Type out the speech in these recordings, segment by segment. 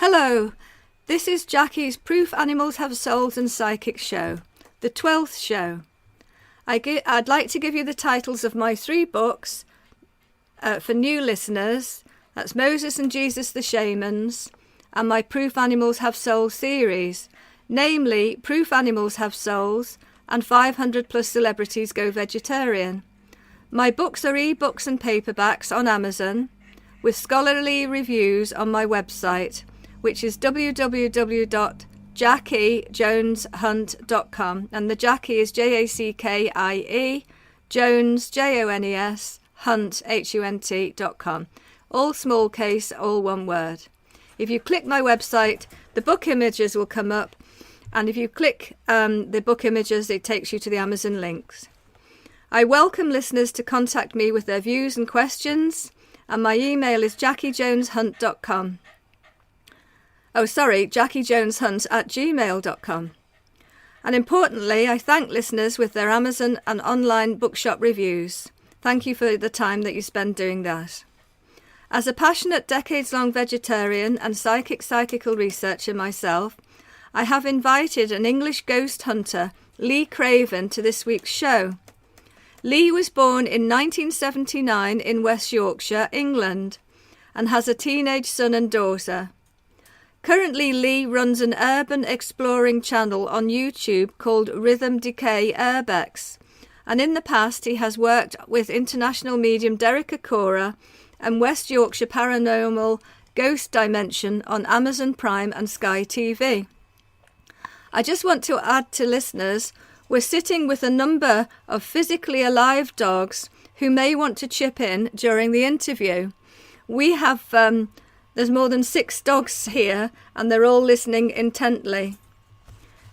Hello, this is Jackie's Proof Animals Have Souls and Psychic show, the 12th show. I'd like to give you the titles of my 3 books for new listeners. That's Moses and Jesus the Shamans and my Proof Animals Have Souls series, namely Proof Animals Have Souls and 500 Plus Celebrities Go Vegetarian. My books are e-books and paperbacks on Amazon with scholarly reviews on my website, which is www.jackiejoneshunt.com, and the Jackie is Jackie, Jones, Jones, Hunt, Hunt.com. All small case, all one word. If you click my website, the book images will come up, and if you click the book images, it takes you to the Amazon links. I welcome listeners to contact me with their views and questions, and my email is jackiejoneshunt.com. jackiejoneshunt@gmail.com. And importantly, I thank listeners with their Amazon and online bookshop reviews. Thank you for the time that you spend doing that. As a passionate decades-long vegetarian and psychical researcher myself, I have invited an English ghost hunter, Lee Craven, to this week's show. Lee was born in 1979 in West Yorkshire, England, and has a teenage son and daughter. Currently, Lee runs an urban exploring channel on YouTube called Rhythm Decay Urbex, and in the past he has worked with international medium Derek Acora and West Yorkshire Paranormal Ghost Dimension on Amazon Prime and Sky TV. I just want to add to listeners, we're sitting with a number of physically alive dogs who may want to chip in during the interview. We have... There's more than 6 dogs here, and they're all listening intently.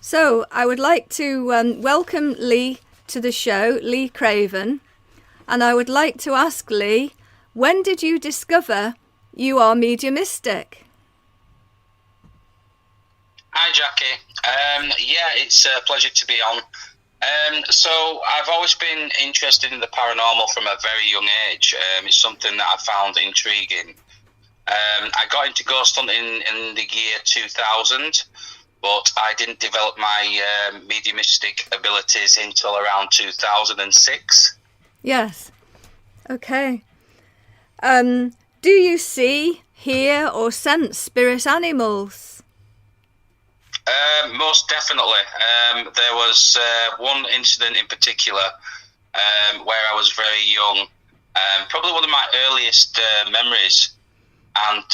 So I would like to welcome Lee to the show, Lee Craven. And I would like to ask Lee, when did you discover you are mediumistic? Hi, Jackie. It's a pleasure to be on. So I've always been interested in the paranormal from a very young age. It's something that I found intriguing. I got into ghost hunting in the year 2000, but I didn't develop my mediumistic abilities until around 2006. Yes. Okay. Do you see, hear, or sense spirit animals? Most definitely. There was one incident in particular where I was very young, probably one of my earliest memories. And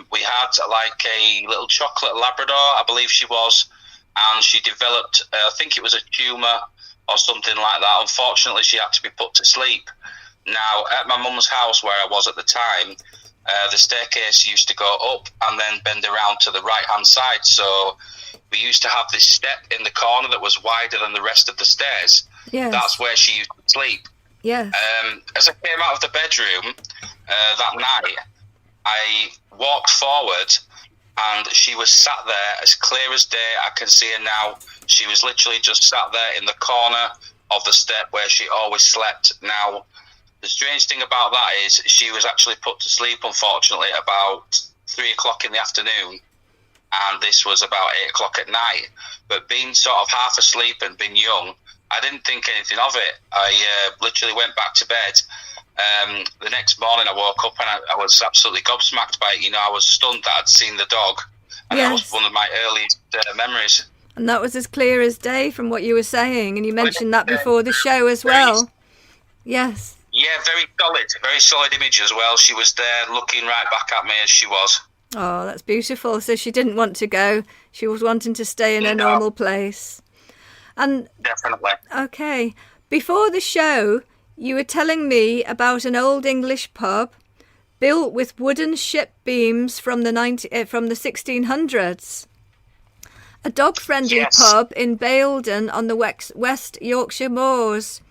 we had like a little chocolate Labrador, I believe she was, and she developed, I think it was a tumour or something like that. Unfortunately, she had to be put to sleep. Now, at my mum's house where I was at the time, the staircase used to go up and then bend around to the right-hand side. So we used to have this step in the corner that was wider than the rest of the stairs. Yes. That's where she used to sleep. Yes. As I came out of the bedroom that night, I walked forward and she was sat there as clear as day. I can see her now. She was literally just sat there in the corner of the step where she always slept. Now, the strange thing about that is she was actually put to sleep, unfortunately, about 3 o'clock in the afternoon. And this was about 8 o'clock at night. But being sort of half asleep and being young, I didn't think anything of it. I literally went back to bed. The next morning I woke up and I was absolutely gobsmacked by it. I was stunned that I'd seen the dog. And Yes. That was one of my earliest memories. And that was as clear as day from what you were saying. And you mentioned that before the show as well. Yes. Yeah, very solid image as well. She was there looking right back at me as she was. Oh, that's beautiful. So she didn't want to go. She was wanting to stay in a normal place. And definitely. Okay. Before the show, you were telling me about an old English pub built with wooden ship beams from the 1600s. A dog-friendly Yes. pub in Baildon on the West Yorkshire moors.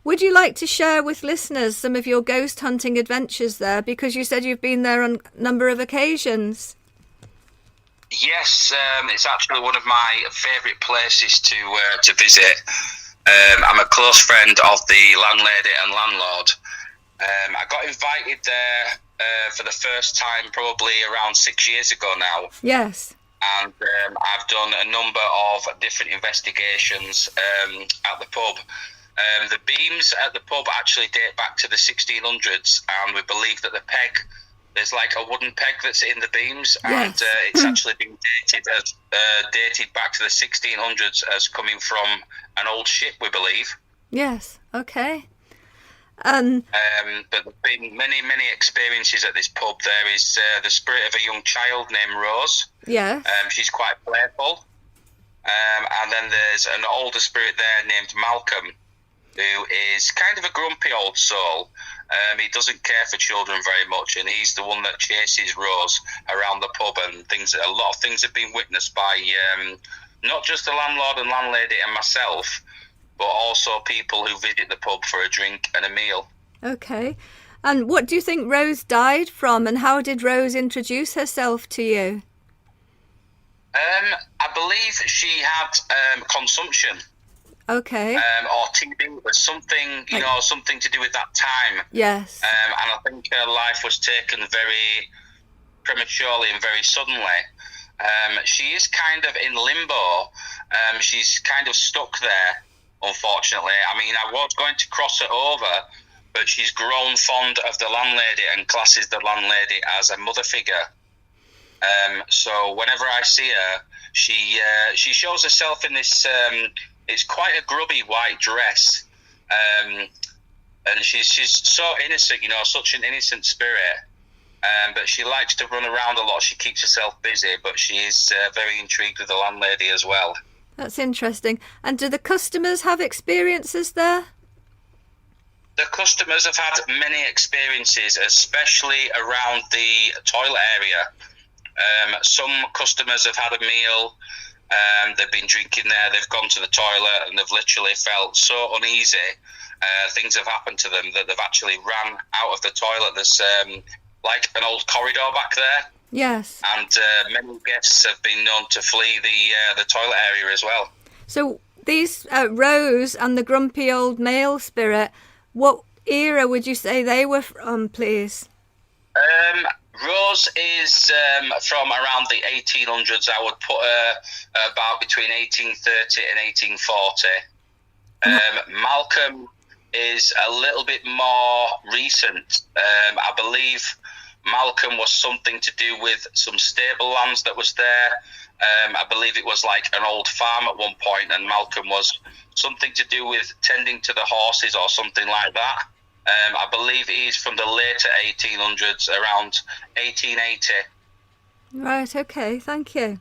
Would you like to share with listeners some of your ghost hunting adventures there? Because you said you've been there on a number of occasions. Yes, it's actually one of my favourite places to visit. I'm a close friend of the landlady and landlord. I got invited there for the first time probably around 6 years ago now. Yes. And I've done a number of different investigations at the pub. The beams at the pub actually date back to the 1600s, and we believe that the peg, there's like a wooden peg that's in the beams, Yes. and it's actually been dated back to the 1600s as coming from an old ship, we believe. Yes. Okay. But there's been many experiences at this pub. There is the spirit of a young child named Rose. Yes. She's quite playful. And then there's an older spirit there named Malcolm, who is kind of a grumpy old soul. He doesn't care for children very much, and he's the one that chases Rose around the pub, and a lot of things have been witnessed by not just the landlord and landlady and myself, but also people who visit the pub for a drink and a meal. Okay. And what do you think Rose died from, and how did Rose introduce herself to you? I believe she had consumption. Okay. Or TB was something, something to do with that time. Yes. And I think her life was taken very prematurely and very suddenly. She is kind of in limbo. She's kind of stuck there, unfortunately. I mean, I was going to cross her over, but she's grown fond of the landlady and classes the landlady as a mother figure. So whenever I see her, she shows herself in this. It's quite a grubby white dress, and she's so innocent, such an innocent spirit. But she likes to run around a lot. She keeps herself busy, but she is very intrigued with the landlady as well. That's interesting. And do the customers have experiences there? The customers have had many experiences, especially around the toilet area. Some customers have had a meal. They've been drinking there. They've gone to the toilet and they've literally felt so uneasy. Things have happened to them that they've actually ran out of the toilet. There's like an old corridor back there. Yes. And many guests have been known to flee the toilet area as well. So these Rose and the grumpy old male spirit, what era would you say they were from, please? Rose is from around the 1800s. I would put her about between 1830 and 1840. Malcolm is a little bit more recent. I believe Malcolm was something to do with some stable lands that was there. I believe it was like an old farm at one point, and Malcolm was something to do with tending to the horses or something like that. I believe he's from the later 1800s, around 1880. Right, okay, thank you.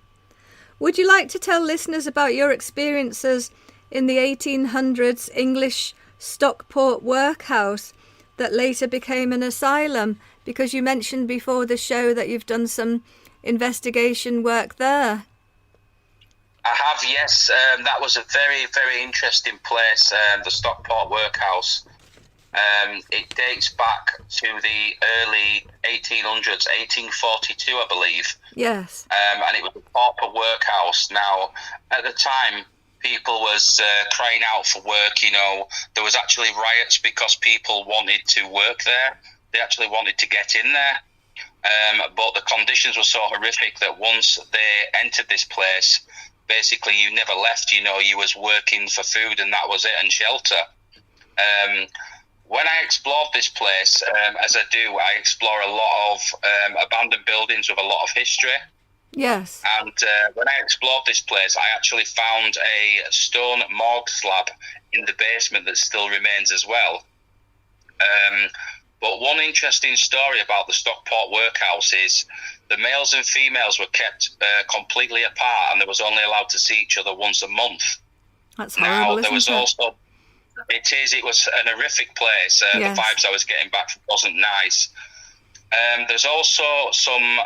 Would you like to tell listeners about your experiences in the 1800s English Stockport workhouse that later became an asylum? Because you mentioned before the show that you've done some investigation work there. I have, yes. That was a very, very interesting place, the Stockport workhouse. It dates back to the early 1800s, 1842, I believe. Yes. And it was a pauper workhouse. Now, at the time, people was crying out for work. There was actually riots because people wanted to work there. They actually wanted to get in there. But the conditions were so horrific that once they entered this place, basically you never left. You was working for food, and that was it, and shelter. When I explored this place, as I do, I explore a lot of abandoned buildings with a lot of history. Yes. And when I explored this place, I actually found a stone morgue slab in the basement that still remains as well. But one interesting story about the Stockport workhouse is the males and females were kept completely apart, and they was only allowed to see each other once a month. That's horrible, there was isn't it? also... It was an horrific place. Yes. The vibes I was getting back wasn't nice. There's also some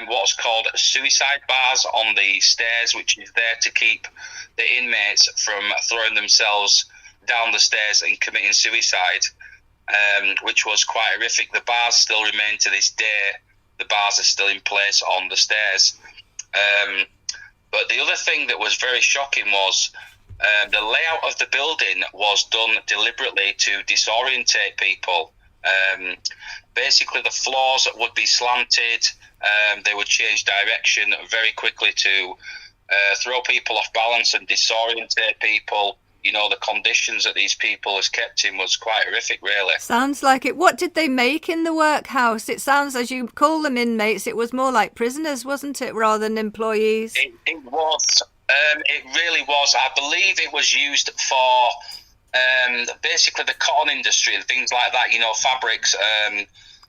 what's called suicide bars on the stairs, which is there to keep the inmates from throwing themselves down the stairs and committing suicide, which was quite horrific. The bars still remain to this day. The bars are still in place on the stairs. But the other thing that was very shocking was the layout of the building was done deliberately to disorientate people. Basically, the floors would be slanted. They would change direction very quickly to throw people off balance and disorientate people. You know, the conditions that these people was kept in was quite horrific, really. Sounds like it. What did they make in the workhouse? It sounds, as you call them inmates, it was more like prisoners, wasn't it, rather than employees? It was. It really was. I believe it was used for basically the cotton industry and things like that, you know, fabrics.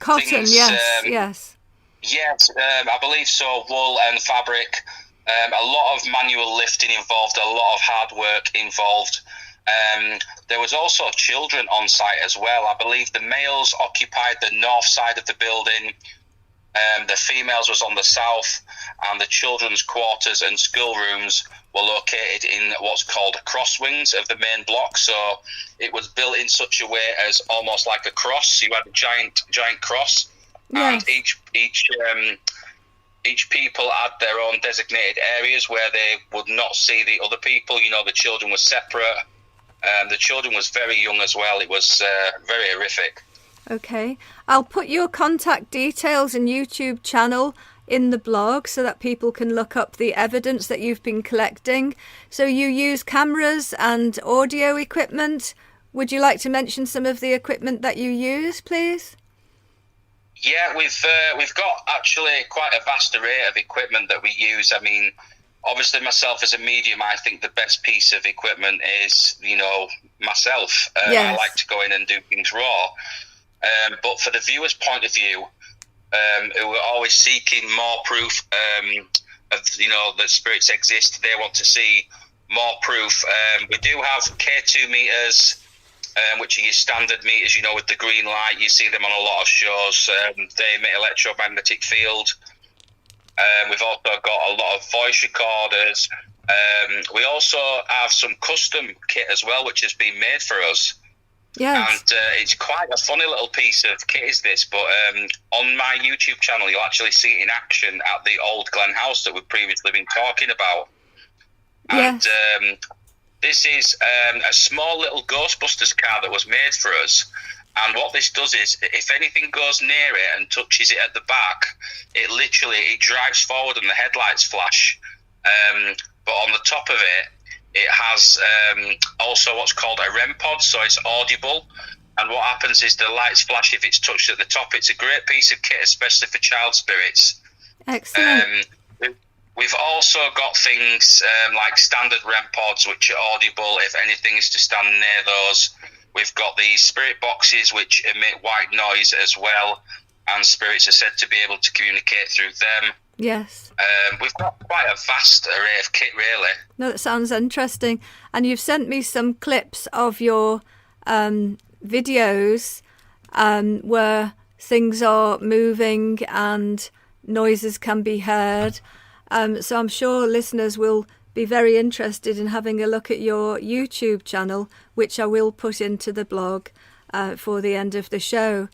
Cotton, things, yes. Yes, I believe so. Wool and fabric. A lot of manual lifting involved, a lot of hard work involved. There was also children on site as well. I believe the males occupied the north side of the building. The females was on the south, and the children's quarters and schoolrooms were located in what's called cross wings of the main block. So it was built in such a way as almost like a cross. You had a giant cross, Yes. and each people had their own designated areas where they would not see the other people. You know, the children were separate. The children was very young as well. It was very horrific. Okay. I'll put your contact details and YouTube channel in the blog so that people can look up the evidence that you've been collecting. So you use cameras and audio equipment. Would you like to mention some of the equipment that you use, please? Yeah, we've got actually quite a vast array of equipment that we use. I mean, obviously myself as a medium, I think the best piece of equipment is, you know, myself. Yes. I like to go in and do things raw. But for the viewer's point of view, who are always seeking more proof of, you know, that spirits exist, they want to see more proof. We do have K2 meters, which are your standard meters, you know, with the green light. You see them on a lot of shows. They emit electromagnetic field. We've also got a lot of voice recorders. We also have some custom kit as well, which has been made for us. Yes. And it's quite a funny little piece of kit is this, but on my YouTube channel, you'll actually see it in action at the old Glen House that we've previously been talking about. Yes. And this is a small little Ghostbusters car that was made for us. And what this does is, if anything goes near it and touches it at the back, it drives forward and the headlights flash. But on the top of it has also what's called a REM pod, so it's audible. And what happens is the lights flash if it's touched at the top. It's a great piece of kit, especially for child spirits. Excellent. We've also got things like standard REM pods, which are audible if anything is to stand near those. We've got these spirit boxes, which emit white noise as well, and spirits are said to be able to communicate through them. Yes. We've got quite a vast array of kit, really. No, that sounds interesting. And you've sent me some clips of your videos where things are moving and noises can be heard. So I'm sure listeners will be very interested in having a look at your YouTube channel, which I will put into the blog for the end of the show.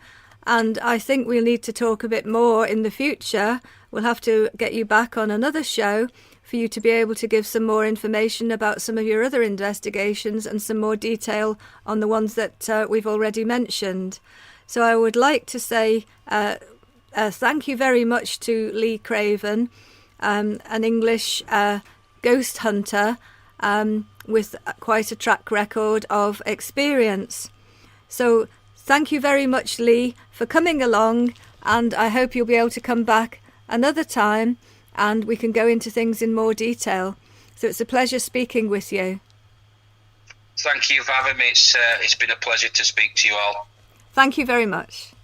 And I think we'll need to talk a bit more in the future. We'll have to get you back on another show for you to be able to give some more information about some of your other investigations and some more detail on the ones that we've already mentioned. So I would like to say thank you very much to Lee Craven, an English ghost hunter with quite a track record of experience. So thank you very much, Lee, for coming along, and I hope you'll be able to come back another time and we can go into things in more detail. So it's a pleasure speaking with you. Thank you for having me. It's been a pleasure to speak to you all. Thank you very much.